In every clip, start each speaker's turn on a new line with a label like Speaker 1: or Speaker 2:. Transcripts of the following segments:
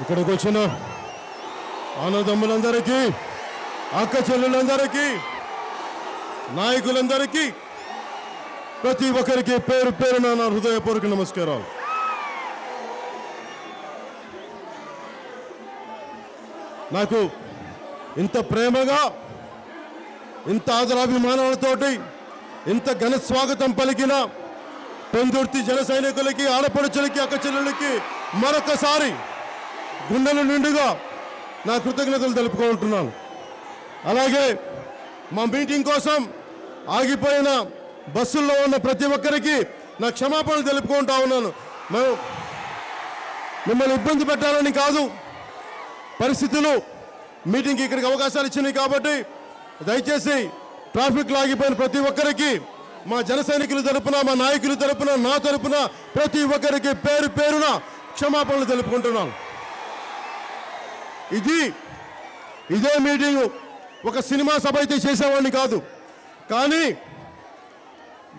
Speaker 1: ఇక్కడికి వచ్చిన అన్నదమ్ములందరికీ, అక్క చెల్లెలందరికీ, నాయకులందరికీ, ప్రతి ఒక్కరికి పేరు పేరున నా హృదయపూర్వక నమస్కారాలు. నాకు ఇంత ప్రేమగా, ఇంత ఆదరాభిమానాలతోటి, ఇంత ఘన స్వాగతం పలికిన పెందుర్తి జన సైనికులకి, ఆడపడుచులకి, అక్క చెల్లెలకి మరొకసారి గుండెల నిండుగా నా కృతజ్ఞతలు తెలుపుకుంటున్నాను. అలాగే మా మీటింగ్ కోసం ఆగిపోయిన బస్సుల్లో ఉన్న ప్రతి ఒక్కరికి నా క్షమాపణలు తెలుపుకుంటా ఉన్నాను. మిమ్మల్ని ఇబ్బంది పెట్టాలని కాదు, పరిస్థితులు మీటింగ్కి ఇక్కడికి అవకాశాలు ఇచ్చినాయి కాబట్టి దయచేసి ట్రాఫిక్లో ఆగిపోయిన ప్రతి ఒక్కరికి మా జన సైనికుల తరపున, మా నాయకుల తరపున, నా తరపున ప్రతి ఒక్కరికి పేరు పేరున క్షమాపణలు తెలుపుకుంటున్నాను. ఇదే మీటింగు ఒక సినిమా సభ అయితే చేసేవాడిని కాదు, కానీ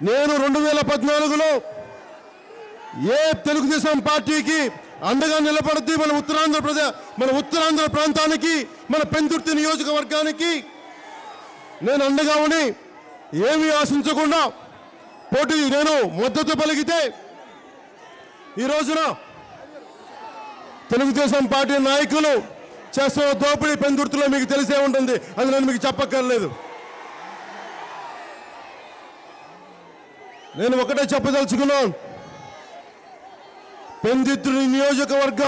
Speaker 1: నేను 2014లో ఏ తెలుగుదేశం పార్టీకి అండగా నిలబడుతూ మన ఉత్తరాంధ్ర ప్రాంతానికి, మన పెందుర్తి నియోజకవర్గానికి నేను అండగా ఉండి ఏమీ ఆశించకుండా నేను మద్దతు పలికితే ఈ రోజున తెలుగుదేశం పార్టీ నాయకులు చేస్తున్న దోపిడీ పెందుర్తిలో మీకు తెలిసే ఉంటుంది, అది నేను మీకు చెప్పక్కర్లేదు. నేను ఒకటే చెప్పదలుచుకున్నాను, పెందుర్తి నియోజకవర్గ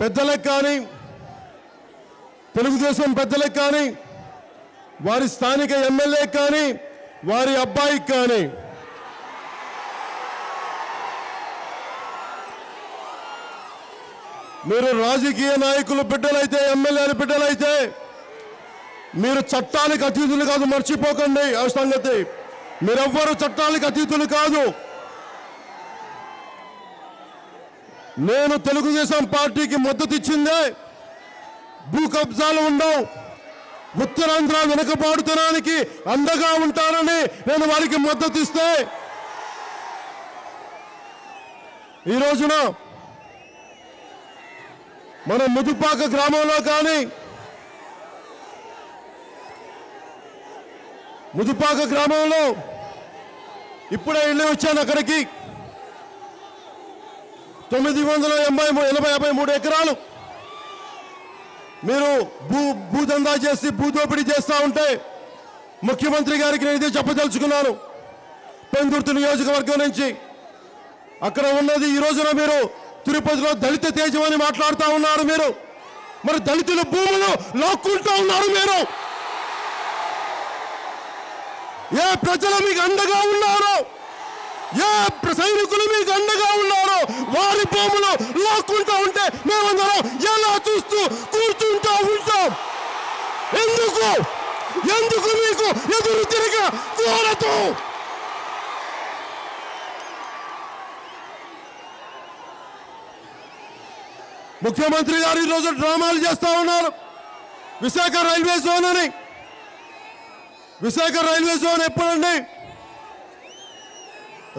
Speaker 1: పెద్దలకు కానీ, తెలుగుదేశం పెద్దలకు కానీ, వారి స్థానిక ఎమ్మెల్యే కానీ, వారి అబ్బాయికి కానీ మీరు రాజకీయ నాయకులు బిడ్డలైతే, ఎమ్మెల్యేల బిడ్డలైతే మీరు చట్టానికి అతీతులు కాదు, మర్చిపోకండి ఆ సంగతి. మీరెవ్వరూ చట్టానికి అతీతులు కాదు. నేను తెలుగుదేశం పార్టీకి మద్దతు ఇచ్చిందే భూ కబ్జాలు ఉండవు, ఉత్తరాంధ్ర వెనుకబాటుతనానికి అండగా ఉంటానని నేను వారికి మద్దతు ఇస్తే ఈ రోజున మన ముదుపాక గ్రామంలో కానీ, ముదుపాక గ్రామంలో ఇప్పుడే వెళ్ళి వచ్చాను. అక్కడికి 983 ఎకరాలు మీరు భూదందా చేసి, భూదోపిడీ చేస్తూ ఉంటే ముఖ్యమంత్రి గారికి నేను ఇదే చెప్పదలుచుకున్నాను. పెందుర్తి నియోజకవర్గం నుంచి అక్కడ ఉన్నది ఈ రోజున మీరు తిరుపతిలో దళిత తేజం అని మాట్లాడుతూ ఉన్నారు. మీరు మరి దళితుల భూములు లాక్కుంటూ ఉన్నారు. మీరు ఏ ప్రజలు మీకు అండగా ఉన్నారో, ఏ సైనికులు మీకు అండగా ఉన్నారో వారి భూములు లాక్కుంటూ ఉంటే మేమందరం ఎలా చూస్తూ కూర్చుంటూ ఉంటాం? ఎందుకు మీకు ఎదురు తిరిగి కూడదు? ముఖ్యమంత్రి గారు ఈరోజు డ్రామాలు చేస్తూ ఉన్నారు. విశాఖ రైల్వే జోన్ అని. విశాఖ రైల్వే జోన్ ఎప్పుడండి?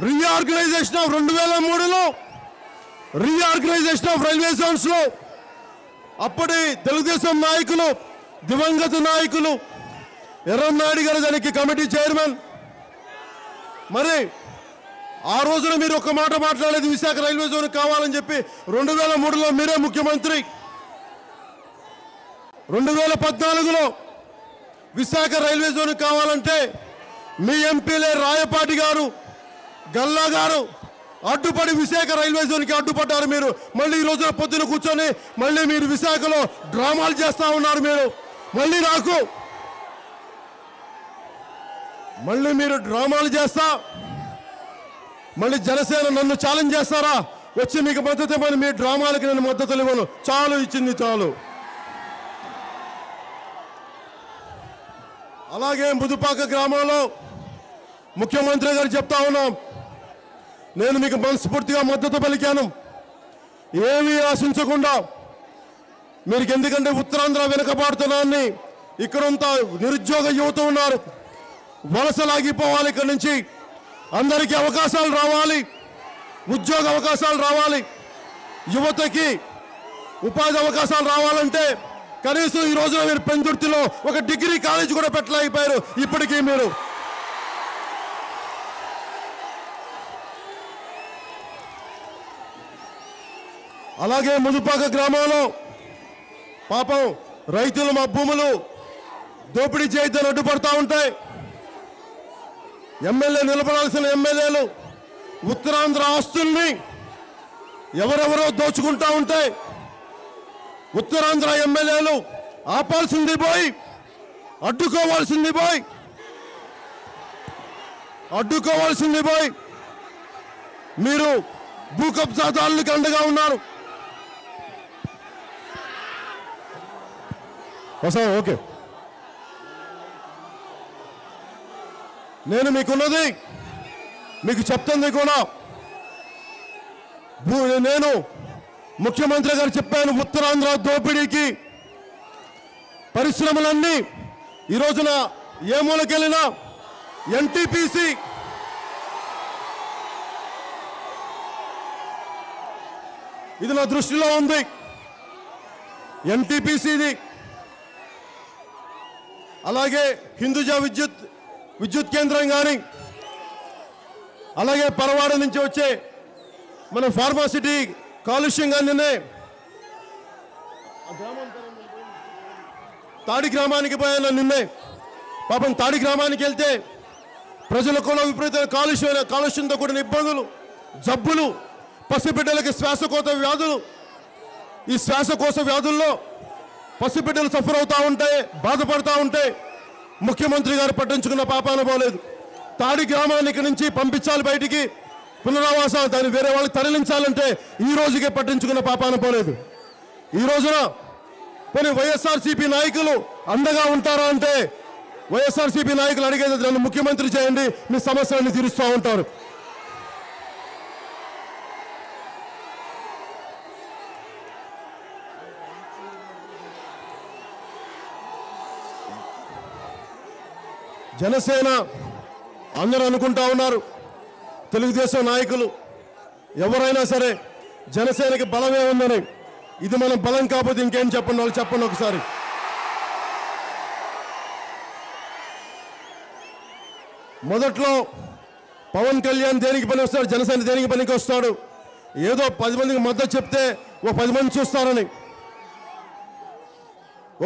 Speaker 1: రీఆర్గనైజేషన్ ఆఫ్ 2003లో రీఆర్గనైజేషన్ ఆఫ్ రైల్వే జోన్స్ లో అప్పటి తెలుగుదేశం నాయకులు, దివంగత నాయకులు ఎర్రన్నాయుడు గారు దానికి కమిటీ చైర్మన్. మరి ఆ రోజున మీరు ఒక్క మాట మాట్లాడేది విశాఖ రైల్వే జోన్ కావాలని చెప్పి. 2003లో మీరే ముఖ్యమంత్రి. 2014లో విశాఖ రైల్వే జోన్ కావాలంటే మీ ఎంపీలే రాయపాటి గారు, గల్లా గారు అడ్డుపడి విశాఖ రైల్వే జోన్కి అడ్డుపడ్డారు. మీరు మళ్ళీ ఈ రోజున పొద్దున కూర్చొని మళ్ళీ మీరు విశాఖలో డ్రామాలు చేస్తూ ఉన్నారు. మీరు మళ్ళీ మీరు డ్రామాలు చేస్తా మళ్ళీ జనసేన నన్ను ఛాలెంజ్ చేస్తారా? వచ్చి మీకు మద్దతు ఇవ్వని, మీ డ్రామాలకి నేను మద్దతులు ఇవ్వను. చాలు, ఇచ్చింది చాలు. అలాగే ముదుపాక గ్రామంలో ముఖ్యమంత్రి గారు చెప్తా ఉన్నాం, నేను మీకు మనస్ఫూర్తిగా మద్దతు పలికాను. ఏమీ ఆశించకుండా మీరు, ఎందుకంటే ఉత్తరాంధ్ర వెనుకబాటుతనాన్ని, ఇక్కడంత నిరుద్యోగ యువత ఉన్నారు, వలసలాగిపోవాలి. ఇక్కడి నుంచి అందరికీ అవకాశాలు రావాలి, ఉద్యోగ అవకాశాలు రావాలి, యువతకి ఉపాధి అవకాశాలు రావాలంటే కనీసం ఈ రోజున మీరు పెందుర్తిలో ఒక డిగ్రీ కాలేజ్ కూడా పెట్టలేకపోయారు. ఇప్పటికీ మీరు అలాగే ముదుపాక గ్రామంలో పాపం రైతులు మా భూములు దోపిడీ చేయొద్దని అడ్డుపడతా ఉంటాయి. ఎమ్మెల్యే నిలబడాల్సిన ఎమ్మెల్యేలు ఉత్తరాంధ్ర ఆస్తుల్ని ఎవరెవరో దోచుకుంటా ఉంటే ఉత్తరాంధ్ర ఎమ్మెల్యేలు ఆపాల్సింది పోయి, అడ్డుకోవాల్సింది పోయి మీరు భూ కబ్జాదారులకు అండగా ఉన్నారు. ఓకే, నేను మీకున్నది మీకు చెప్తుంది కూడా. నేను ముఖ్యమంత్రి గారు చెప్పాను, ఉత్తరాంధ్ర దోపిడీకి పరిశ్రమలన్నీ ఈ రోజున ఏ మూలకెళ్ళినా ఎన్టీపీసీ ఇది నా దృష్టిలో ఉంది. ఎన్టీపీసీది, అలాగే హిందూజా విద్యుత్ కేంద్రం కానీ, అలాగే పరవాడ నుంచి వచ్చే మన ఫార్మాసిటీ కాలుష్యం కానీ, తాడి గ్రామానికి పోయిన నిన్నే పాపం తాడి గ్రామానికి వెళ్తే ప్రజలకు కూడా విపరీతమైన కాలుష్యంతో కూడిన ఇబ్బందులు, జబ్బులు, పసిబిడ్డలకి శ్వాసకోశ వ్యాధులు. ఈ శ్వాసకోశ వ్యాధుల్లో పసిబిడ్డలు సఫర్ అవుతూ ఉంటాయి, బాధపడుతూ ఉంటాయి. ముఖ్యమంత్రి గారు పట్టించుకున్న పాపాన పోలేదు. తాడి గ్రామానికి నుంచి పంపించాలి బయటికి, పునరావాసం దాన్ని వేరే వాళ్ళకి తరలించాలంటే ఈ రోజుకే పట్టించుకున్న పాపాన పోలేదు. ఈ రోజున కొన్ని వైఎస్ఆర్సీపీ నాయకులు అండగా ఉంటారా అంటే, వైఎస్ఆర్సీపీ నాయకులు అడిగేది నన్ను ముఖ్యమంత్రి చేయండి, మీ సమస్యలను తీరుస్తూ ఉంటారు. జనసేన అందరూ అనుకుంటా ఉన్నారు, తెలుగుదేశం నాయకులు ఎవరైనా సరే జనసేనకి బలమే ఉందని. ఇది మన బలం కాకపోతే ఇంకేం చెప్పండి, వాళ్ళు చెప్పండి ఒకసారి. మొదట్లో పవన్ కళ్యాణ్ దేనికి పని వస్తాడు, జనసేన దేనికి పనికి వస్తాడు, ఏదో 10 మందికి మద్దతు చెప్తే ఓ 10 మంది చూస్తారని.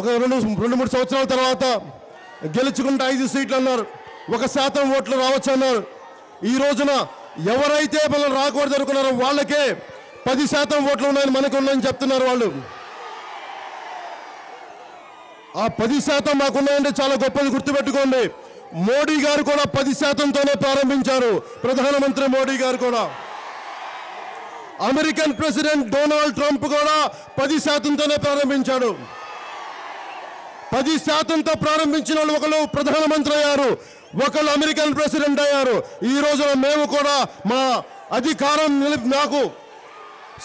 Speaker 1: ఒక 2-3 సంవత్సరాల తర్వాత గెలుచుకుంటే 5 సీట్లు అన్నారు, 1% ఓట్లు రావచ్చు అన్నారు. ఈ రోజున ఎవరైతే మనం రాకూడదు అనుకున్నారో వాళ్ళకే 10% ఓట్లు ఉన్నాయని మనకు ఉన్నాయని చెప్తున్నారు వాళ్ళు. ఆ 10% మాకున్నాయంటే చాలా గొప్పది, గుర్తుపెట్టుకోండి. మోడీ గారు కూడా 10%తోనే ప్రారంభించారు. ప్రధానమంత్రి మోడీ గారు కూడా, అమెరికన్ ప్రెసిడెంట్ డొనాల్డ్ ట్రంప్ కూడా 10%తోనే ప్రారంభించాడు. 10%తో ప్రారంభించిన వాళ్ళు ఒకళ్ళు ప్రధానమంత్రి అయ్యారు, ఒకళ్ళు అమెరికన్ ప్రెసిడెంట్ అయ్యారు. ఈ రోజున మేము కూడా మా అధికారం నాకు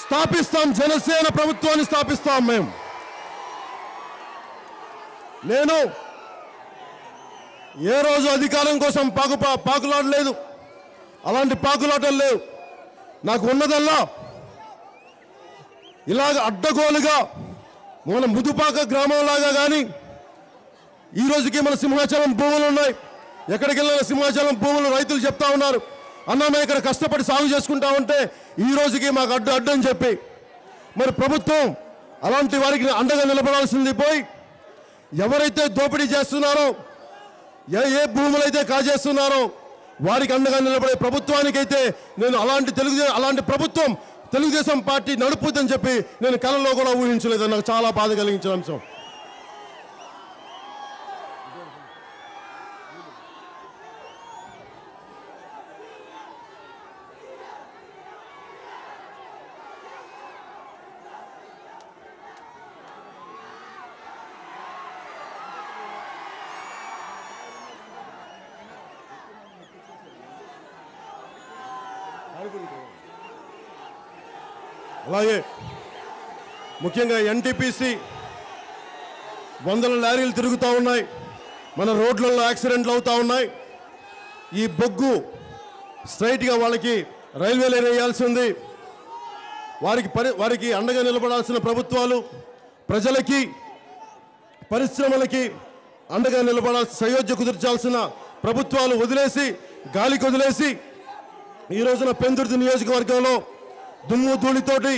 Speaker 1: స్థాపిస్తాం, జనసేన ప్రభుత్వాన్ని స్థాపిస్తాం. నేను ఏ రోజు అధికారం కోసం పాకులాడలేదు, అలాంటి పాకులాటలు లేవు. నాకు ఉన్నదల్లా ఇలాగ అడ్డగోలుగా మన ముదుపాక గ్రామంలాగా కానీ, ఈ రోజుకి మన సింహాచలం భూములు ఉన్నాయి. ఎక్కడికి వెళ్ళిన సింహాచలం భూములు రైతులు చెప్తా ఉన్నారు, అన్న మేము ఇక్కడ కష్టపడి సాగు చేసుకుంటా ఉంటే ఈ రోజుకి మాకు అడ్డు అని చెప్పి. మరి ప్రభుత్వం అలాంటి వారికి అండగా నిలబడాల్సింది పోయి, ఎవరైతే దోపిడీ చేస్తున్నారో, ఏ భూములైతే కాజేస్తున్నారో వారికి అండగా నిలబడే ప్రభుత్వానికైతే నేను అలాంటి ప్రభుత్వం తెలుగుదేశం పార్టీ నడుపుతుందని చెప్పి నేను కలలో కూడా ఊహించలేదు. నాకు చాలా బాధ కలిగించిన అంశం. అలాగే ముఖ్యంగా ఎన్టీపీసీ వందల లారీలు తిరుగుతూ ఉన్నాయి, మన రోడ్లలో యాక్సిడెంట్లు అవుతూ ఉన్నాయి. ఈ బొగ్గు స్ట్రైట్గా వాళ్ళకి రైల్వే లైన్ వేయాల్సి ఉంది. వారికి అండగా నిలబడాల్సిన ప్రభుత్వాలు ప్రజలకి పరిశ్రమలకి అండగా నిలబడాల్సిన సయోధ్య కుదిర్చాల్సిన ప్రభుత్వాలు వదిలేసి గాలికి వదిలేసి ఈ రోజున పెందుర్తి నియోజకవర్గంలో దుమ్ము ధూళితోటి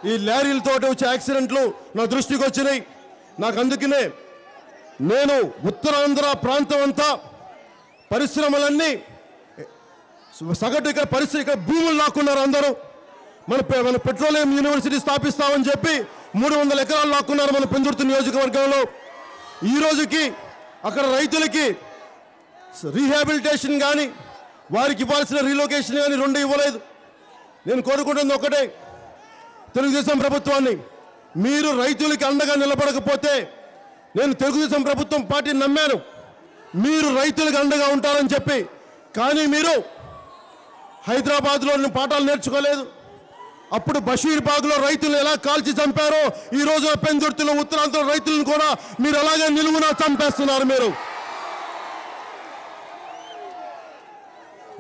Speaker 1: ఈ లారీలతోటి వచ్చే యాక్సిడెంట్లు నా దృష్టికి వచ్చినాయి. నాకు అందుకనే నేను ఉత్తరాంధ్ర ప్రాంతం అంతా పరిశ్రమలన్నీ సగటు ఇక్కడ భూములు లాక్కున్నారు. అందరూ మన పెట్రోలియం యూనివర్సిటీ స్థాపిస్తామని చెప్పి 300 ఎకరాలు లాక్కున్నారు మన పెందుర్తి నియోజకవర్గంలో. ఈ రోజుకి అక్కడ రైతులకి రీహాబిలిటేషన్ కానీ వారికి ఇవ్వాల్సిన రీలొకేషన్ కానీ 2 ఇవ్వలేదు. నేను కోరుకుంటుంది ఒకటే, తెలుగుదేశం ప్రభుత్వాన్ని, మీరు రైతులకి అండగా నిలబడకపోతే, నేను తెలుగుదేశం ప్రభుత్వం పార్టీని నమ్మాను, మీరు రైతులకు అండగా ఉంటారని చెప్పి, కానీ మీరు హైదరాబాద్లో పాఠాలు నేర్చుకోలేదు. అప్పుడు బషీర్బాగ్లో రైతులు ఎలా కాల్చి చంపారో ఈ రోజు పెందుర్తిలో ఉత్తరాంధ్ర రైతులను కూడా మీరు అలాగే నిలువునా చంపేస్తున్నారు. మీరు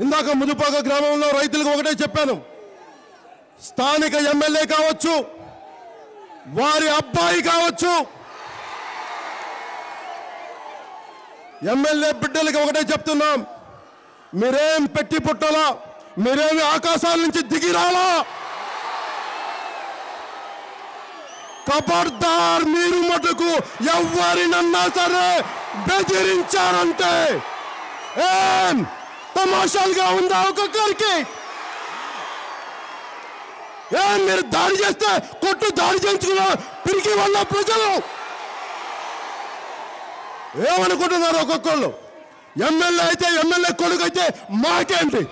Speaker 1: ఇందాక ముదుపాక గ్రామంలో రైతులకు ఒకటే చెప్పాను, స్థానిక ఎమ్మెల్యే కావచ్చు, వారి అబ్బాయి కావచ్చు, ఎమ్మెల్యే బిడ్డలకి ఒకటే చెప్తున్నాం, మీరేం పెట్టి పుట్టాలా, మీరేమి ఆకాశాల నుంచి దిగిరాలా, ఖబర్దార్ మీరు మటుకు ఎవరినన్నా సరే బెదిరించారంటే ఏం తమాషాలుగా ఉందా ఒక్కొక్కరికి? ఏం మీరు దాడి చేస్తే కొట్టు దాడి చేయించుకున్న పిరికి వల్ల ప్రజలు ఏమనుకుంటున్నారు? ఒక్కొక్కళ్ళు ఎమ్మెల్యే అయితే ఎమ్మెల్యే కొడుకు అయితే మాకేంటి?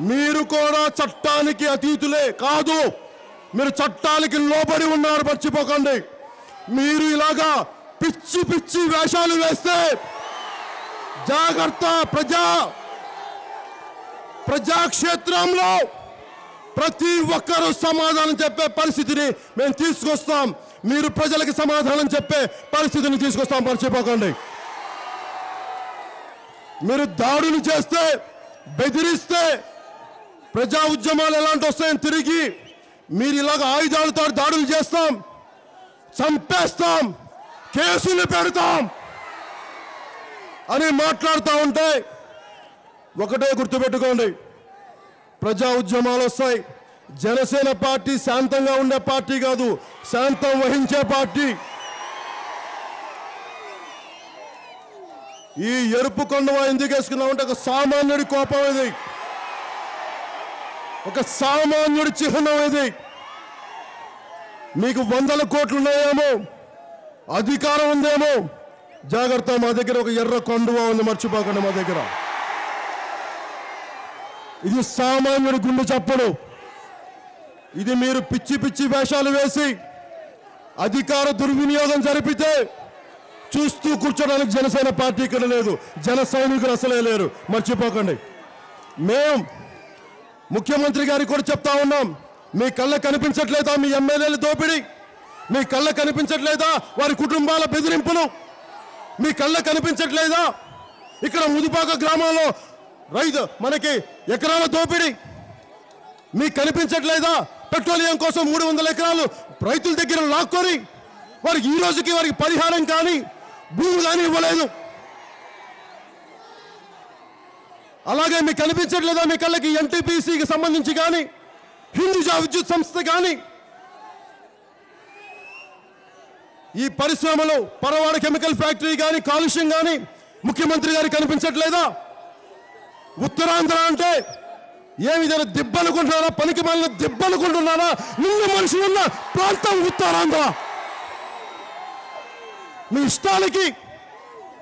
Speaker 1: మీరు కూడా చట్టానికి అతీతులే కాదు, మీరు చట్టానికి లోబడి ఉన్నారు, మర్చిపోకండి. మీరు ఇలాగా పిచ్చి పిచ్చి వేషాలు వేస్తే జాగ్రత్త. ప్రజాక్షేత్రంలో ప్రతి ఒక్కరూ సమాధానం చెప్పే పరిస్థితిని మేము తీసుకొస్తాం. మీరు ప్రజలకు సమాధానం చెప్పే పరిస్థితిని తీసుకొస్తాం, మర్చిపోకండి. మీరు దాడులు చేస్తే, బెదిరిస్తే ప్రజా ఉద్యమాలు ఎలాంటి వస్తాయని తిరిగి మీరు ఇలాగ ఆయుధాలతో దాడులు చేస్తాం, చంపేస్తాం, కేసులు పెడతాం అని మాట్లాడుతూ ఉంటే ఒకటే గుర్తుపెట్టుకోండి, ప్రజా ఉద్యమాలు వస్తాయి. జనసేన పార్టీ శాంతంగా ఉండే పార్టీ కాదు, శాంతం వహించే పార్టీ. ఈ ఎరుపు కొండవా ఎందుకు వేసుకున్నామంటే ఒక సామాన్యుడి కోపం ఇది, ఒక సామాన్యుడి చిహ్నం ఇది. మీకు 100 కోట్లు ఉన్నాయేమో, అధికారం ఉందేమో, జాగ్రత్త. మా దగ్గర ఒక ఎర్ర కొండవా ఉంది, మర్చిపోకండి. మా దగ్గర ఇది సామాన్యుడి గుండె చప్పుడు. ఇది మీరు పిచ్చి పిచ్చి వేషాలు వేసి అధికార దుర్వినియోగం జరిపితే చూస్తూ కూర్చోడానికి జనసేన పార్టీ ఇక్కడ లేదు, జన సైనికులు అసలే లేరు, మర్చిపోకండి. మేము ముఖ్యమంత్రి గారికి కూడా చెప్తా ఉన్నాం, మీ కళ్ళ కనిపించట్లేదా మీ ఎమ్మెల్యేల దోపిడీ? మీ కళ్ళ కనిపించట్లేదా వారి కుటుంబాల బెదిరింపులు? మీ కళ్ళ కనిపించట్లేదా ఇక్కడ ముదుపాక గ్రామంలో మనకి ఎకరాల దోపిడీ? మీకు కనిపించట్లేదా పెట్రోలియం కోసం 300 ఎకరాలు రైతుల దగ్గర లాక్కొని వారికి ఈ రోజుకి వారికి పరిహారం కానీ భూమి కానీ ఇవ్వలేదు? అలాగే మీకు కనిపించట్లేదా మీ కళ్ళకి ఎన్టీపీసీకి సంబంధించి కానీ, హిందూజా విద్యుత్ సంస్థ కానీ, ఈ పరిశ్రమలు పరవాడ కెమికల్ ఫ్యాక్టరీ కానీ, కాలుష్యం కానీ ముఖ్యమంత్రి గారికి కనిపించట్లేదా? ఉత్తరాంధ్ర అంటే ఏమిదైనా దిబ్బనుకుంటున్నారా? పనికి మాలిన దిబ్బనుకుంటున్నారా? నిన్ను మనుషులున్న ప్రాంతం ఉత్తరాంధ్ర. మీ ఇష్టాలకి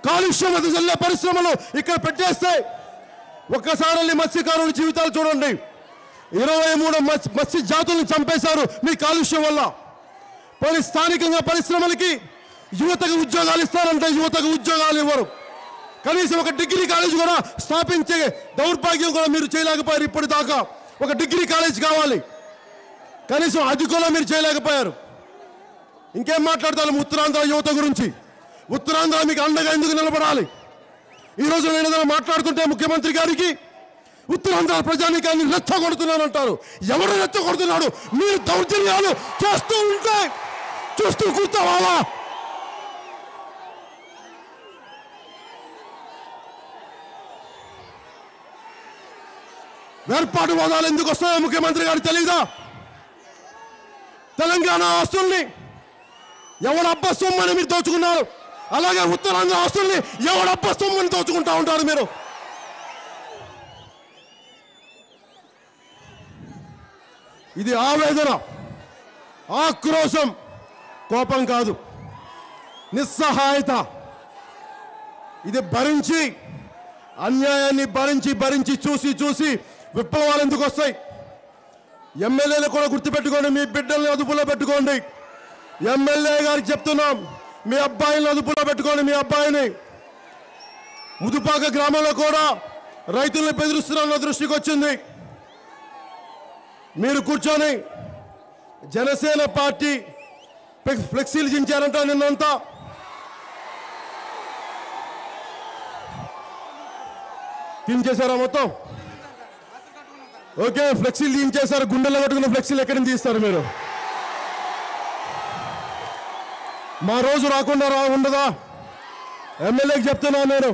Speaker 1: కాలుష్యం వెదజల్లే పరిశ్రమలు ఇక్కడ పెట్టేస్తే ఒక్కసారి మత్స్యకారుల జీవితాలు చూడండి. 23 మత్స్య జాతులను చంపేశారు మీ కాలుష్యం వల్ల. పోనీ స్థానికంగా పరిశ్రమలకి యువతకు ఉద్యోగాలు ఇస్తారంటే యువతకు ఉద్యోగాలు ఇవ్వరు. కనీసం ఒక డిగ్రీ కాలేజ్ కూడా స్థాపించే దౌర్భాగ్యం కూడా మీరు చేయలేకపోయారు. ఇప్పటిదాకా ఒక డిగ్రీ కాలేజ్ కావాలి, కనీసం అది కూడా మీరు చేయలేకపోయారు. ఇంకేం మాట్లాడతారు ఉత్తరాంధ్ర యువత గురించి? ఉత్తరాంధ్ర మీకు అండగా ఎందుకు నిలబడాలి? ఈరోజు నేను ఏదైనా మాట్లాడుతుంటే ముఖ్యమంత్రి గారికి ఉత్తరాంధ్ర ప్రజానీకాన్ని రెచ్చగొడుతున్నానంటారు. ఎవరు రెచ్చగొడుతున్నాడు? మీరు దౌర్జన్యాలు చేస్తూ ఉంటే చూస్తూ కూర్చోవాలా? వేర్పాటు వాదాలు ఎందుకు వస్తాయో ముఖ్యమంత్రి గారు తెలీదా? తెలంగాణ ఆస్తుల్ని ఎవడబ్బ సొమ్మని మీరు దోచుకున్నారు, అలాగే ఉత్తరాంధ్ర ఆస్తుల్ని ఎవడబ్బ సొమ్మని దోచుకుంటా ఉంటారు మీరు. ఇది ఆవేదన, ఆక్రోశం, కోపం కాదు, నిస్సహాయత. ఇది భరించి, అన్యాయాన్ని భరించి చూసి విప్లవాలు ఎందుకు వస్తాయి? ఎమ్మెల్యేలు కూడా గుర్తుపెట్టుకోండి, మీ బిడ్డల్ని అదుపులో పెట్టుకోండి. ఎమ్మెల్యే గారికి చెప్తున్నాం, మీ అబ్బాయిని అదుపులో పెట్టుకోండి. మీ అబ్బాయిని ముదుపాక గ్రామంలో కూడా రైతుల్ని బెదిరిస్తున్న దృష్టికి వచ్చింది. మీరు కూర్చొని జనసేన పార్టీ ఫ్లెక్సీలు దించారంట నిన్నంతా. దించేశారా మొత్తం? ఓకే, ఫ్లెక్సీలు దించేశారు. గుండెల్లో కట్టుకున్న ఫ్లెక్సీలు ఎక్కడి నుంచి తీస్తారు మీరు? మా రోజు రాకుండా ఉండదా? ఎమ్మెల్యేకి చెప్తున్నా నేను,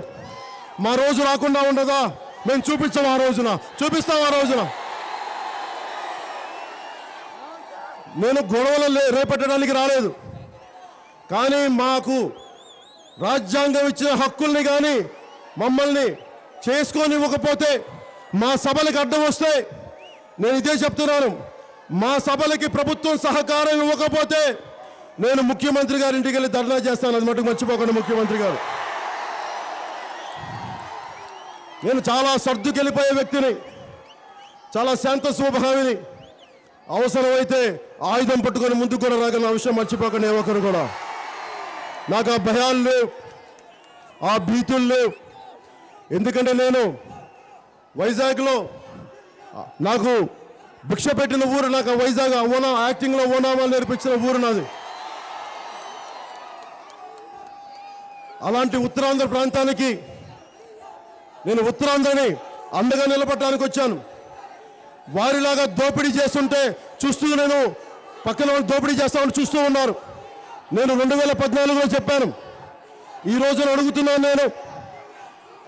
Speaker 1: మా రోజు రాకుండా ఉండదా? మేము చూపించాం, ఆ రోజున చూపిస్తాం. ఆ రోజున నేను గొడవలు రేపట్టడానికి రాలేదు, కానీ మాకు రాజ్యాంగం ఇచ్చిన హక్కుల్ని కానీ మమ్మల్ని చేసుకొని ఇవ్వకపోతే, మా సభలకు అడ్డం వస్తే, నేను ఇదే చెప్తున్నాను, మా సభలకి ప్రభుత్వం సహకారం ఇవ్వకపోతే నేను ముఖ్యమంత్రి గారి ఇంటికి వెళ్ళి ధర్నా చేస్తాను. అది మటుకు మర్చిపోకండి ముఖ్యమంత్రి గారు. నేను చాలా సర్దుకెళ్ళిపోయే వ్యక్తిని, చాలా శాంత స్వభావిని. అవసరమైతే ఆయుధం పట్టుకొని ముందుకు కూడా రాగల విషయం మర్చిపోకండి ఏ ఒక్కరు కూడా. నాకు ఆ భయాలు లేవు, ఆ భీతులు లేవు. ఎందుకంటే నేను వైజాగ్లో నాకు భిక్ష పెట్టిన ఊరు, నాకు వైజాగ్ ఓనా యాక్టింగ్లో ఓనామాలు నేర్పించిన ఊరు నాది. అలాంటి ఉత్తరాంధ్ర ప్రాంతానికి నేను ఉత్తరాంధ్రని అండగా నిలబడటానికి వచ్చాను. వారిలాగా దోపిడీ చేస్తుంటే చూస్తూ నేను పక్కన దోపిడీ చేస్తామని చూస్తూ ఉన్నారు. నేను 2014లో చెప్పాను, ఈ రోజున అడుగుతున్నాను నేను,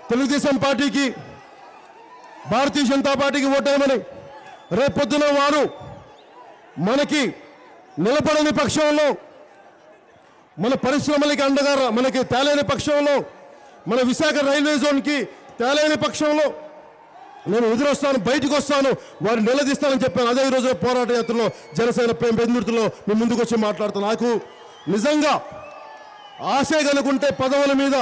Speaker 1: తెలుగుదేశం పార్టీకి, భారతీయ జనతా పార్టీకి ఓటేయమని. రేపొద్దున వారు మనకి నిలబడని పక్షంలో, మన పరిశ్రమలకి అండగా మనకి తేలేని పక్షంలో, మన విశాఖ రైల్వే జోన్కి తేలేని పక్షంలో నేను ఎదురొస్తాను, బయటకు వస్తాను, వారిని నిలదీస్తానని చెప్పాను. అదే ఈరోజు పోరాట యాత్రలో జనసేన బెందుర్తిలో మీ ముందుకు వచ్చి మాట్లాడుతాను. నాకు నిజంగా ఆశే కనుకుంటే పదవుల మీద,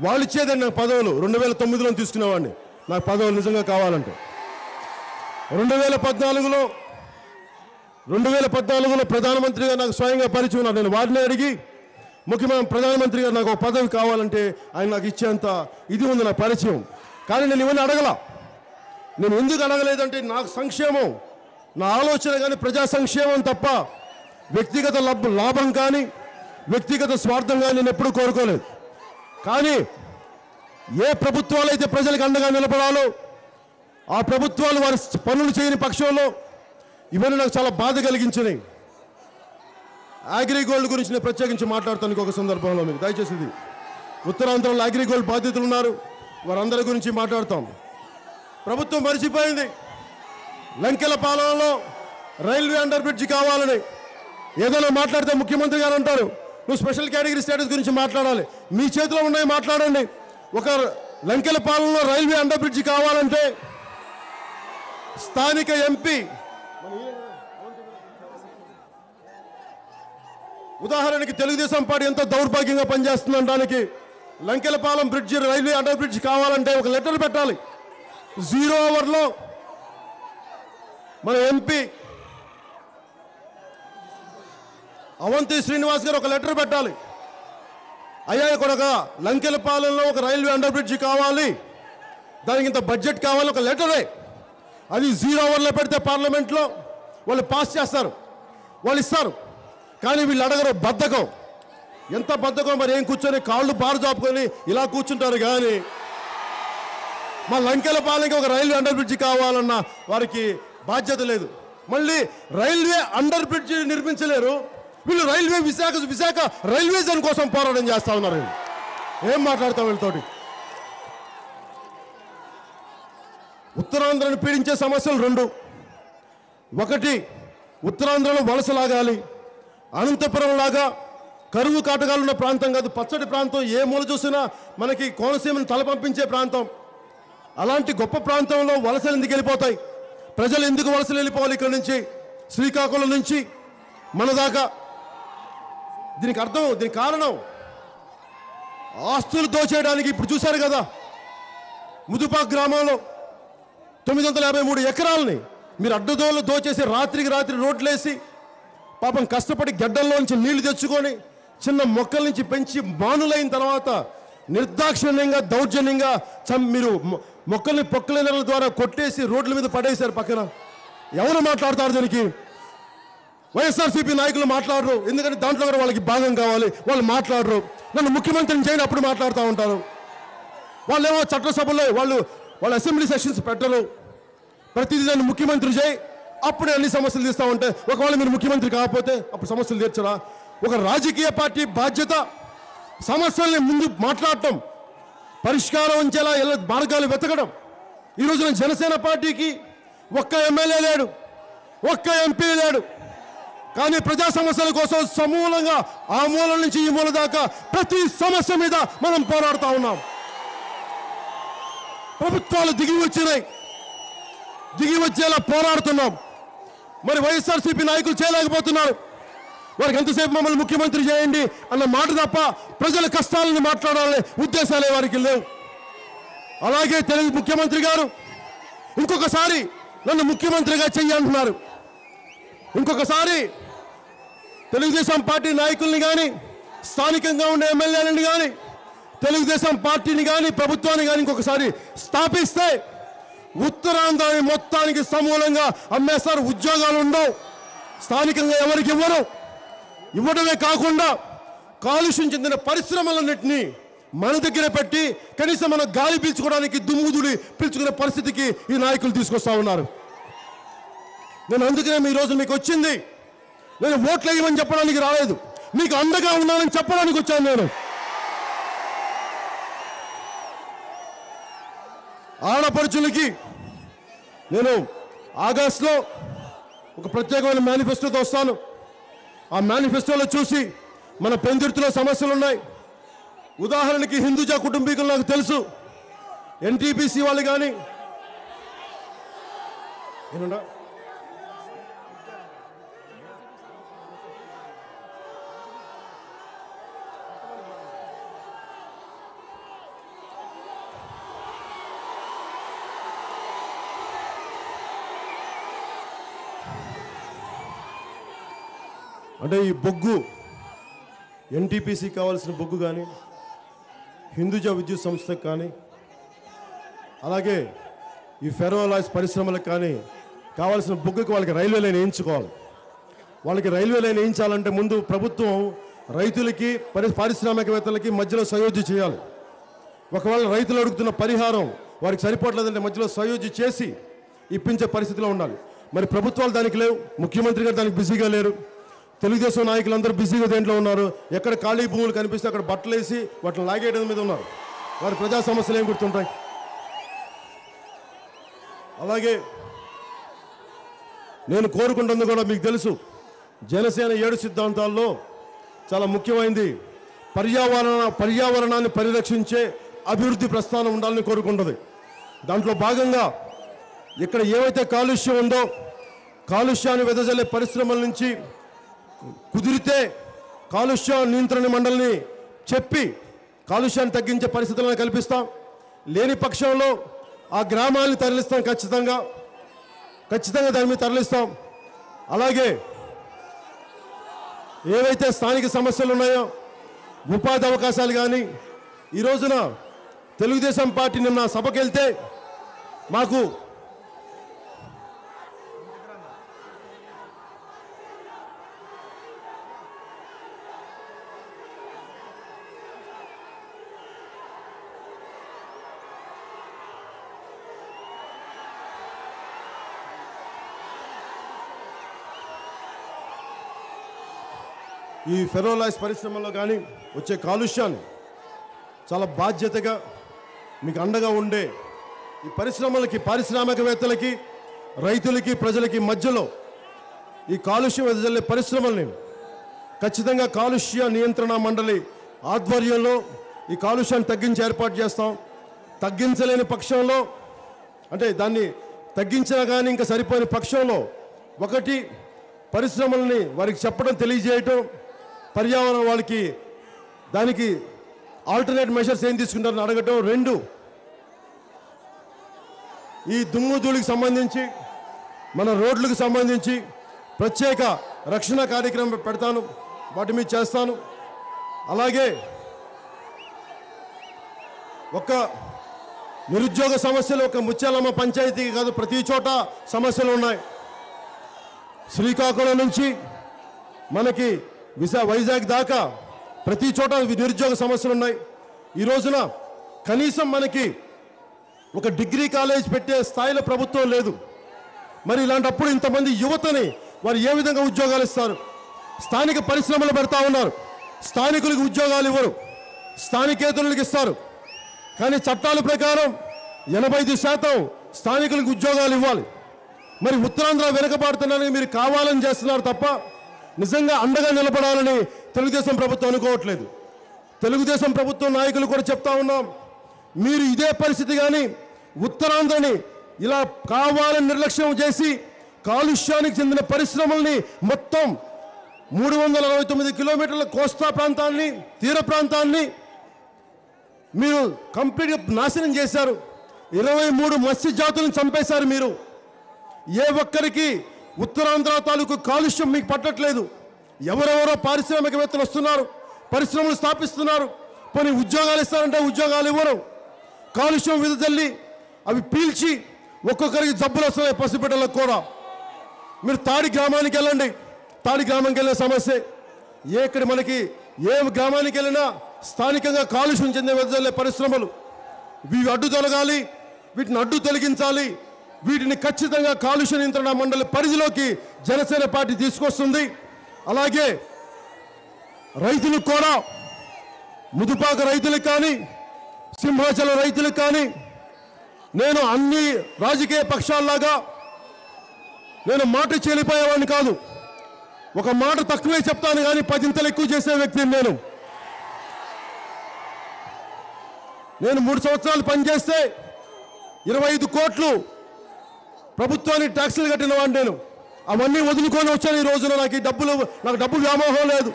Speaker 1: వాళ్ళు ఇచ్చేదండి నాకు పదవులు. 2009లో తీసుకునేవాడిని నాకు పదవులు నిజంగా కావాలంటే. 2014లో ప్రధానమంత్రిగా నాకు స్వయంగా పరిచయం ఉన్నారు. నేను వారిని అడిగి ముఖ్యమంత్రి ప్రధానమంత్రి గారు నాకు ఒక పదవి కావాలంటే ఆయన నాకు ఇచ్చేంత ఇది ఉంది నా పరిచయం. కానీ నేను ఇవన్నీ అడగల. నేను ఎందుకు అడగలేదంటే నాకు సంక్షేమం, నా ఆలోచన కానీ ప్రజా సంక్షేమం తప్ప వ్యక్తిగత లాభం కానీ వ్యక్తిగత స్వార్థం కానీ నేను ఎప్పుడూ కోరుకోలేదు. కానీ ఏ ప్రభుత్వాలు అయితే ప్రజలకు అండగా నిలబడాలో ఆ ప్రభుత్వాలు వారి పనులు చేయని పక్షంలో ఇవన్నీ నాకు చాలా బాధ కలిగించినాయి. అగ్రిగోల్డ్ గురించి నేను ప్రత్యేకించి మాట్లాడతాను ఇంకొక సందర్భంలో. మీకు దయచేసి ఇది ఉత్తరాంధ్రలో అగ్రిగోల్డ్ బాధితులు ఉన్నారు, వారందరి గురించి మాట్లాడతాం. ప్రభుత్వం మరిచిపోయింది. లంకెల పాలనలో రైల్వే అండర్ బ్రిడ్జి కావాలని ఏదైనా మాట్లాడితే ముఖ్యమంత్రి గారు అంటారు, నువ్వు స్పెషల్ కేటగిరీ స్టేటస్ గురించి మాట్లాడాలి. మీ చేతిలో ఉన్నాయి, మాట్లాడండి. ఒక లంకెల పాలనలో రైల్వే అండర్ బ్రిడ్జి కావాలంటే స్థానిక ఎంపీ, ఉదాహరణకి తెలుగుదేశం పార్టీ ఎంతో దౌర్భాగ్యంగా పనిచేస్తుందనడానికి, Lankelapalem bridge railway under bridge కావాలంటే ఒక లెటర్ పెట్టాలి. 0 అవర్లో మన ఎంపీ అవంతి శ్రీనివాస్ గారు ఒక లెటర్ పెట్టాలి. అయ్యా కొడగా లంకెలపాలెంలో ఒక రైల్వే అండర్ బ్రిడ్జి కావాలి, దానికి ఇంత బడ్జెట్ కావాలి, ఒక లెటరే అది 0 అవర్లో పెడితే పార్లమెంట్లో వాళ్ళు పాస్ చేస్తారు, వాళ్ళు ఇస్తారు. కానీ వీళ్ళు అడగరు, బద్ధకం. ఎంత బద్ధకం మరి, ఏం కూర్చొని కాళ్ళు బారు చాపుకొని ఇలా కూర్చుంటారు. కానీ మా లంకెలపాలెంకి ఒక రైల్వే అండర్ బ్రిడ్జి కావాలన్న వారికి బాధ్యత లేదు. మళ్ళీ రైల్వే అండర్ బ్రిడ్జి నిర్మించలేరు వీళ్ళు, రైల్వే విశాఖ రైల్వే జోన్ కోసం పోరాటం చేస్తూ ఉన్నారు. ఏం మాట్లాడతాం వీళ్ళతోటి? ఉత్తరాంధ్రను పీడించే సమస్యలు 2. ఒకటి, ఉత్తరాంధ్రలో వలసలాగాలి. అనంతపురం లాగా కరువు కాటకాలున్న ప్రాంతం కాదు, పచ్చడి ప్రాంతం. ఏ మూల చూసినా మనకి కోనసీమను తలపంపించే ప్రాంతం. అలాంటి గొప్ప ప్రాంతంలో వలసలు ఎందుకు వెళ్ళిపోతాయి? ప్రజలు ఎందుకు వలసలు వెళ్ళిపోవాలి? ఇక్కడి నుంచి శ్రీకాకుళం నుంచి మన దాకా. దీనికి అర్థం, దీనికి కారణం ఆస్తులు దోచేయడానికి. ఇప్పుడు చూశారు కదా, ముదుపాక్ గ్రామంలో 953 ఎకరాలని మీరు అడ్డదోలు దోచేసి రాత్రికి రాత్రి రోడ్లేసి పాపం కష్టపడి గడ్డల్లోంచి నీళ్లు తెచ్చుకొని చిన్న మొక్కల నుంచి పెంచి మానులైన తర్వాత నిర్దాక్షిణ్యంగా దౌర్జన్యంగా మీరు మొక్కల్ని పొక్కల ద్వారా కొట్టేసి రోడ్ల మీద పడేశారు పక్కన. ఎవరు మాట్లాడతారు దీనికి? వైఎస్ఆర్సీపీ నాయకులు మాట్లాడరు, ఎందుకంటే దాంట్లో కూడా వాళ్ళకి భాగం కావాలి. వాళ్ళు మాట్లాడరు. నన్ను ముఖ్యమంత్రిని చేయని అప్పుడు మాట్లాడుతూ ఉంటారు. వాళ్ళేమో చట్టసభలో వాళ్ళు అసెంబ్లీ సెషన్స్ పెట్టరు. ప్రతిదీ నన్ను ముఖ్యమంత్రి చేయి, అప్పుడే అన్ని సమస్యలు తీస్తూ ఉంటే, ఒకవేళ మీరు ముఖ్యమంత్రి కాకపోతే అప్పుడు సమస్యలు తీర్చరా? ఒక రాజకీయ పార్టీ బాధ్యత సమస్యల్ని ముందు మాట్లాడటం, పరిష్కారం ఉంచేలా మార్గాలు వెతకడం. ఈరోజున జనసేన పార్టీకి ఒక్క ఎమ్మెల్యే లేడు, ఒక్క ఎంపీ లేడు. కానీ ప్రజా సమస్యల కోసం సమూలంగా ఆ మూల నుంచి ఈ మూల దాకా ప్రతి సమస్య మీద మనం పోరాడుతూ ఉన్నాం. ప్రభుత్వాలు దిగి వచ్చేలా పోరాడుతున్నాం. మరి వైఎస్ఆర్సీపీ నాయకులు చేయలేకపోతున్నారు. వారికి ఎంతసేపు మమ్మల్ని ముఖ్యమంత్రి చేయండి అన్న మాట తప్ప ప్రజల కష్టాలను మాట్లాడాలనే ఉద్దేశాలే వారికి లేవు. అలాగే తెలుగు ముఖ్యమంత్రి గారు ఇంకొకసారి నన్ను ముఖ్యమంత్రిగా చెయ్యి అంటున్నారు. ఇంకొకసారి తెలుగుదేశం పార్టీ నాయకుల్ని కానీ, స్థానికంగా ఉండే ఎమ్మెల్యేలని కానీ, తెలుగుదేశం పార్టీని కానీ, ప్రభుత్వాన్ని కానీ ఇంకొకసారి స్థాపిస్తే ఉత్తరాంధ్రాన్ని మొత్తానికి సమూలంగా అమ్మేస్తారు. ఉద్యోగాలు ఉండవు, స్థానికంగా ఎవరికి ఇవ్వడమే కాకుండా కాలుష్యం చెందిన పరిశ్రమలన్నింటినీ మన దగ్గర పెట్టి కనీసం మనం గాలి పీల్చుకోవడానికి దుమ్ముదుడి పీల్చుకునే పరిస్థితికి ఈ నాయకులు తీసుకొస్తా ఉన్నారు. నేను అందుకనే ఈ రోజు మీకు వచ్చింది, నేను ఓట్లు వేయమని చెప్పడానికి రాలేదు, మీకు అండగా ఉన్నానని చెప్పడానికి వచ్చాను. నేను ఆడపడుచులకి నేను ఆగస్టులో ఒక ప్రత్యేకమైన మేనిఫెస్టోతో వస్తాను. ఆ మేనిఫెస్టోలో చూసి మన పెందుర్తిలో సమస్యలు ఉన్నాయి. ఉదాహరణకి హిందూజా కుటుంబీకులు నాకు తెలుసు, ఎన్టీపీసీ వాళ్ళు కానీ అంటే ఈ బొగ్గు ఎన్టీపీసీ కావాల్సిన బొగ్గు కానీ, హిందూజా విద్యుత్ సంస్థకు కానీ, అలాగే ఈ ఫెరో అలాయ్స్ పరిశ్రమలకు కానీ కావాల్సిన బొగ్గుకి వాళ్ళకి రైల్వే లైన్ వేయించుకోవాలి. వాళ్ళకి రైల్వే లైన్ వేయించాలంటే ముందు ప్రభుత్వం రైతులకి పారిశ్రామికవేత్తలకి మధ్యలో సయోధ్య చేయాలి. ఒకవేళ రైతులు అడుగుతున్న పరిహారం వారికి సరిపోవట్లేదంటే మధ్యలో సయోధ్య చేసి ఇప్పించే పరిస్థితిలో ఉండాలి. మరి ప్రభుత్వాలు దానికి లేవు, ముఖ్యమంత్రి గారు దానికి బిజీగా లేరు, తెలుగుదేశం నాయకులందరూ బిజీగా దేంట్లో ఉన్నారు. ఎక్కడ ఖాళీ భూములు కనిపిస్తే అక్కడ బట్టలు వేసి వాటిని లాగేయడం మీద ఉన్నారు. వారి ప్రజా సమస్యలు ఏం గుర్తుంటాయి? అలాగే నేను కోరుకుంటుంది కూడా మీకు తెలుసు, జనసేన 7 సిద్ధాంతాల్లో చాలా ముఖ్యమైనది పర్యావరణాన్ని పరిరక్షించే అభివృద్ధి ప్రస్థానం ఉండాలని కోరుకుంటుంది. దాంట్లో భాగంగా ఇక్కడ ఏవైతే కాలుష్యం ఉందో, కాలుష్యాన్ని వెదజల్లే పరిశ్రమల నుంచి కుదిరితే కాలుష్య నియంత్రణ మండలిని చెప్పి కాలుష్యాన్ని తగ్గించే పరిస్థితులను కల్పిస్తాం. లేని పక్షంలో ఆ గ్రామాన్ని తరలిస్తాం, ఖచ్చితంగా దాని మీద తరలిస్తాం. అలాగే ఏవైతే స్థానిక సమస్యలు ఉన్నాయో ఉపాధి అవకాశాలు కానీ ఈ రోజున తెలుగుదేశం పార్టీ నిన్న సభకి వెళ్తే మాకు ఈ ఫెరోలైజ్ పరిశ్రమలో కానీ వచ్చే కాలుష్యాన్ని చాలా బాధ్యతగా మీకు అండగా ఉండే ఈ పరిశ్రమలకి పారిశ్రామికవేత్తలకి రైతులకి ప్రజలకి మధ్యలో ఈ కాలుష్యం వెదజల్లే పరిశ్రమల్ని ఖచ్చితంగా కాలుష్య నియంత్రణ మండలి ఆధ్వర్యంలో ఈ కాలుష్యాన్ని తగ్గించి ఏర్పాటు చేస్తాం. తగ్గించలేని పక్షంలో అంటే దాన్ని తగ్గించినా కానీ ఇంకా సరిపోయిన పక్షంలో ఒకటి పరిశ్రమల్ని వారికి చెప్పడం తెలియజేయటం పర్యావరణం వాళ్ళకి దానికి ఆల్టర్నేట్ మెషర్స్ ఏం తీసుకుంటారని అడగటం. రెండు ఈ దుమ్ము ధూళికి సంబంధించి మన రోడ్లకు సంబంధించి ప్రత్యేక రక్షణ కార్యక్రమం పెడతాను, వాటి మీద చేస్తాను. అలాగే ఒక నిరుద్యోగ సమస్యలు ఒక ముత్యాలమ్మ పంచాయతీకి కాదు, ప్రతి చోట సమస్యలు ఉన్నాయి. శ్రీకాకుళం నుంచి మనకి వైజాగ్ దాకా ప్రతి చోట నిరుద్యోగ సమస్యలు ఉన్నాయి. ఈ రోజున కనీసం మనకి ఒక డిగ్రీ కాలేజ్ పెట్టే స్థాయిలో ప్రభుత్వం లేదు. మరి ఇలాంటప్పుడు ఇంతమంది యువతని వారు ఏ విధంగా ఉద్యోగాలు ఇస్తారు? స్థానిక పరిశ్రమలు పెడతా ఉన్నారు, స్థానికులకు ఉద్యోగాలు ఇవ్వరు, స్థానికేతరులకు ఇస్తారు. కానీ చట్టాల ప్రకారం 85% స్థానికులకు ఉద్యోగాలు ఇవ్వాలి. మరి ఉత్తరాంధ్ర వెనుకబాడుతున్నారని మీరు కావాలని చేస్తున్నారు తప్ప నిజంగా అండగా నిలబడాలని తెలుగుదేశం ప్రభుత్వం అనుకోవట్లేదు. తెలుగుదేశం ప్రభుత్వం నాయకులు కూడా చెప్తా ఉన్నాం, మీరు ఇదే పరిస్థితి కానీ ఉత్తరాంధ్రని ఇలా కావాలని నిర్లక్ష్యం చేసి కాలుష్యానికి చెందిన పరిశ్రమల్ని మొత్తం 369 కిలోమీటర్ల కోస్తా ప్రాంతాన్ని తీర ప్రాంతాన్ని మీరు కంప్లీట్గా నాశనం చేశారు. 23 మత్స్య జాతులను చంపేశారు. మీరు ఏ ఒక్కరికి ఉత్తరాంధ్ర తాలూకు కాలుష్యం మీకు పట్టట్లేదు. ఎవరెవరో పారిశ్రామికవేత్తలు వస్తున్నారు, పరిశ్రమలు స్థాపిస్తున్నారు, పోనీ ఉద్యోగాలు ఇస్తారంటే ఉద్యోగాలు ఇవ్వరు. కాలుష్యం విదజల్లి అవి పీల్చి ఒక్కొక్కరికి జబ్బులు వస్తున్నాయి, పసిబిడ్డలకు కూడా. మీరు తాడి గ్రామానికి వెళ్ళండి, తాడి గ్రామానికి వెళ్ళిన సమస్య ఎక్కడ మనకి ఏ గ్రామానికి వెళ్ళినా స్థానికంగా కాలుష్యం చెందే వెదజల్లే పరిశ్రమలు వీవి అడ్డు తొలగాలి, వీటిని అడ్డు తొలగించాలి. వీటిని ఖచ్చితంగా కాలుష్య నియంత్రణ మండలి పరిధిలోకి జనసేన పార్టీ తీసుకొస్తుంది. అలాగే రైతులకు కూడా ముదుపాక రైతులకు కానీ సింహాచలం రైతులకు కానీ నేను అన్ని రాజకీయ పక్షాల్లాగా నేను మాట చెల్లిపోయేవాడిని కాదు. ఒక మాట తక్కువే చెప్తాను కానీ 10 ఇంతలు ఎక్కువ చేసే వ్యక్తిని నేను 3 సంవత్సరాలు పనిచేస్తే 25 కోట్లు ప్రభుత్వానికి ట్యాక్సులు కట్టిన వాడిని నేను. అవన్నీ వదులుకొని వచ్చాను. ఈ రోజున నాకు డబ్బు వ్యామోహం లేదు,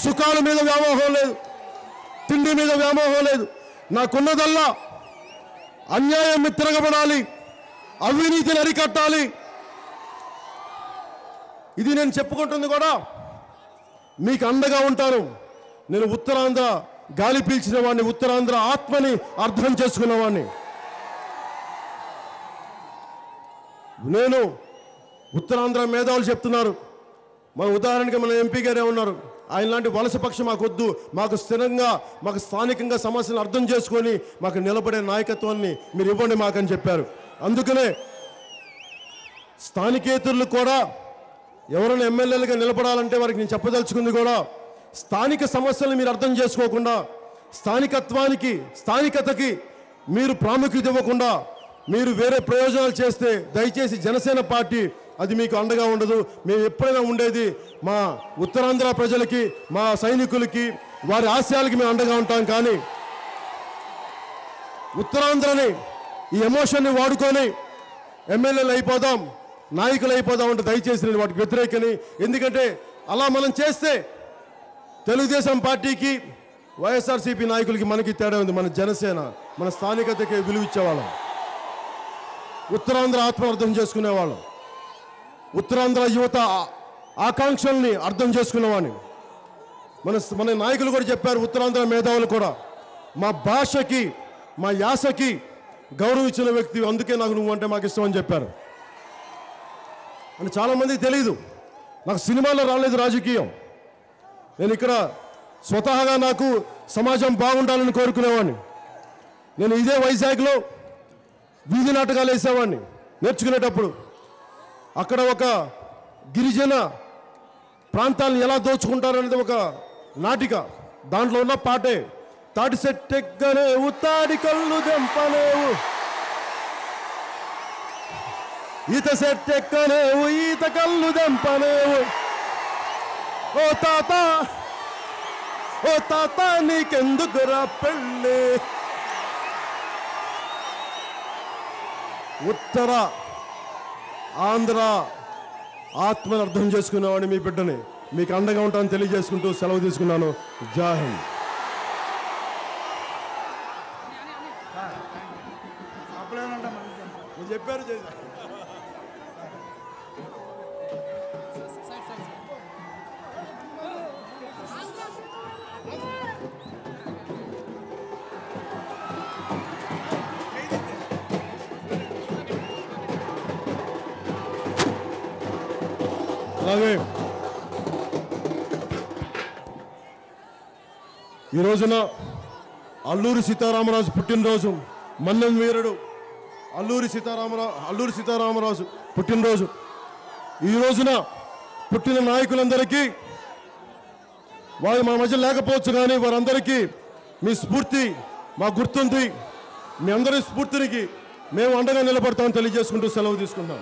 Speaker 1: సుఖాల మీద వ్యామోహం లేదు, తిండి మీద వ్యామోహం లేదు. నాకున్నదల్లా అన్యాయం తిరగబడాలి, అవినీతిని అరికట్టాలి. ఇది నేను చెప్పుకుంటుంది కూడా మీకు అండగా ఉంటాను. నేను ఉత్తరాంధ్ర గాలి పీల్చిన వాడిని, ఉత్తరాంధ్ర ఆత్మని అర్థం చేసుకున్నవాడిని. నేను ఉత్తరాంధ్ర మేధావులు చెప్తున్నారు. మన ఉదాహరణకి మన ఎంపీ గారే ఉన్నారు, ఆయన లాంటి వలస పక్షం మాకొద్దు, మాకు స్థిరంగా మాకు స్థానికంగా సమస్యలు అర్థం చేసుకొని మాకు నిలబడే నాయకత్వాన్ని మీరు ఇవ్వండి మాకని చెప్పారు. అందుకనే స్థానికేతరులు కూడా ఎవరైనా ఎమ్మెల్యేలుగా నిలబడాలంటే వారికి నేను చెప్పదలుచుకుంది కూడా స్థానిక సమస్యలను మీరు అర్థం చేసుకోకుండా స్థానికత్వానికి స్థానికతకి మీరు ప్రాముఖ్యత ఇవ్వకుండా మీరు వేరే ప్రయోజనాలు చేస్తే దయచేసి జనసేన పార్టీ అది మీకు అండగా ఉండదు. మేము ఎప్పుడైనా ఉండేది మా ఉత్తరాంధ్ర ప్రజలకి, మా సైనికులకి, వారి ఆశయాలకి మేము అండగా ఉంటాం. కానీ ఉత్తరాంధ్రని ఈ ఎమోషన్ని వాడుకొని ఎమ్మెల్యేలు అయిపోదాం, నాయకులు అయిపోదాం అంటే దయచేసి నేను వాటికి వ్యతిరేకని. ఎందుకంటే అలా మనం చేస్తే తెలుగుదేశం పార్టీకి వైఎస్ఆర్సీపీ నాయకులకి మనకి తేడా ఉంది. మన జనసేన మన స్థానికతకి విలువ ఇచ్చేవాళ్ళం, ఉత్తరాంధ్ర ఆత్మ అర్థం చేసుకునేవాళ్ళం, ఉత్తరాంధ్ర యువత ఆకాంక్షల్ని అర్థం చేసుకునేవాడిని. మన నాయకులు కూడా చెప్పారు, ఉత్తరాంధ్ర మేధావులు కూడా, మా భాషకి మా యాసకి గౌరవం ఇచ్చిన వ్యక్తి, అందుకే నాకు నువ్వు అంటే మాకు ఇష్టం అని చెప్పారు. అని చాలామందికి తెలియదు. నాకు సినిమాలో రాలేదు రాజకీయం. నేను ఇక్కడ స్వతహాగా నాకు సమాజం బాగుండాలని కోరుకునేవాడిని. నేను ఇదే వైజాగ్లో వీధి నాటకాలు వేసేవాడిని నేర్చుకునేటప్పుడు. అక్కడ ఒక గిరిజన ప్రాంతాలను ఎలా దోచుకుంటారనేది ఒక నాటిక. దాంట్లో ఉన్న పాటే, తాటి సెట్టెక్కనేవు తాడి కళ్ళు దెంపనేవు, ఈత సెట్టెక్కనేవు ఈత కళ్ళు దెంపనేవు, ఓ తాత ఓ తాత నీకెందుకురా పెళ్ళి. ఉత్తర ఆంధ్ర ఆత్మను అర్థం చేసుకునేవాడిని మీ బిడ్డని. మీకు అండగా ఉంటానని తెలియజేసుకుంటూ సెలవు తీసుకున్నాను. జై హింద్. చెప్పారు అలాగే ఈ రోజున అల్లూరి సీతారామరాజు పుట్టినరోజు, మన్నెం వీరుడు అల్లూరి సీతారామరాజు పుట్టినరోజు. ఈ రోజున పుట్టిన నాయకులందరికీ, వాళ్ళు మా మధ్య లేకపోవచ్చు కానీ వారందరికీ మీ స్ఫూర్తి మా గుర్తుంది. మీ అందరి స్ఫూర్తికి మేము అండగా నిలబడతామని తెలియజేసుకుంటూ సెలవు తీసుకుంటాం.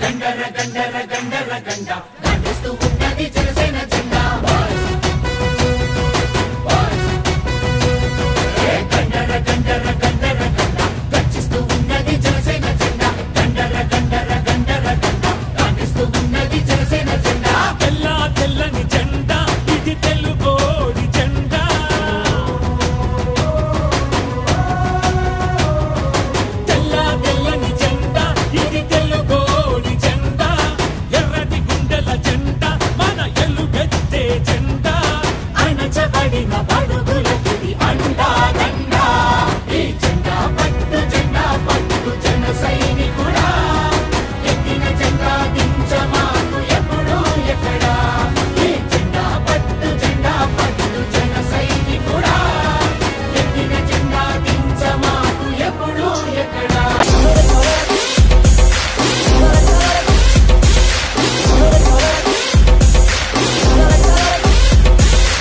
Speaker 2: గండర గండర గండర గండ గండిస్తూ ఉన్నది జనసేన